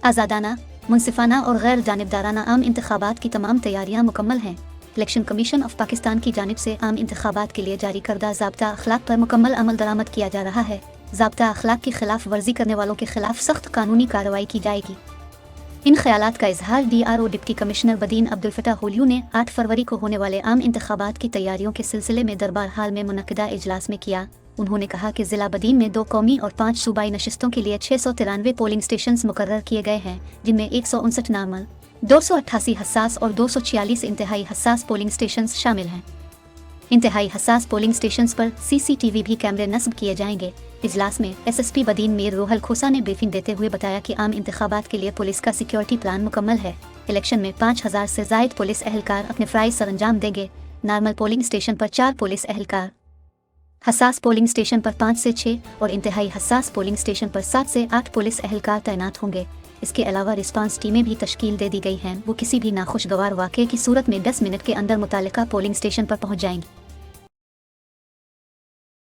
आज़ादाना, मुनसिफाना और गैर जानिबदाराना आम इंतखाबात की तमाम तैयारियां मुकम्मल हैं। इलेक्शन कमीशन ऑफ पाकिस्तान की जानिब से आम इंतखाबात के लिए जारी करदा ज़ाब्ता अखलाक पर मुकम्मल अमल दरामद किया जा रहा है। ज़ाब्ता अखलाक की खिलाफ वर्जी करने वालों के खिलाफ सख्त कानूनी कार्रवाई की जाएगी। इन ख्यालात का इजहार DRO deputy commissioner Badin Abdul Fatah Holiyo ने 8 फरवरी को होने वाले आम इंतखाबात की तैयारियों के सिलसिले में दरबार हाल में मुनक्किदा इजलास में किया। उन्होंने कहा कि ज़िला बदीन में 2 कौमी और 5 सूबाई नशिस्तों के लिए 693 पोलिंग स्टेशन मुकर्रर किए गए हैं, जिनमें 159 नॉर्मल, 288 हसास और 246 इंतहाई हसास पोलिंग स्टेशन शामिल हैं। इंतहाई हसास पोलिंग स्टेशन पर CCTV भी कैमरे नस्ब किए जाएंगे। इजलास में SSP बदीन मीर रोहल खोसा ने ब्रीफिंग देते हुए बताया कि आम इंतखाबात के लिए पुलिस का सिक्योरिटी प्लान मुकम्मल है। इलेक्शन में 5000 से ज़ायद पुलिस एहलकार अपने फ़राइज़ सरअंजाम देंगे। नॉर्मल पोलिंग स्टेशन पर 4 पुलिस एहलकार, हसास पोलिंग स्टेशन पर 5 से 6 और इंतहाई हसास पोलिंग स्टेशन पर 7 से 8 पुलिस एहलकार तैनात होंगे। इसके अलावा रिस्पांस टीमें भी तश्कील दे दी गई हैं। वो किसी भी नाखुशगवार वाक़े की सूरत में 10 मिनट के अंदर मुतालिका पोलिंग स्टेशन पर पहुँच जाएंगी।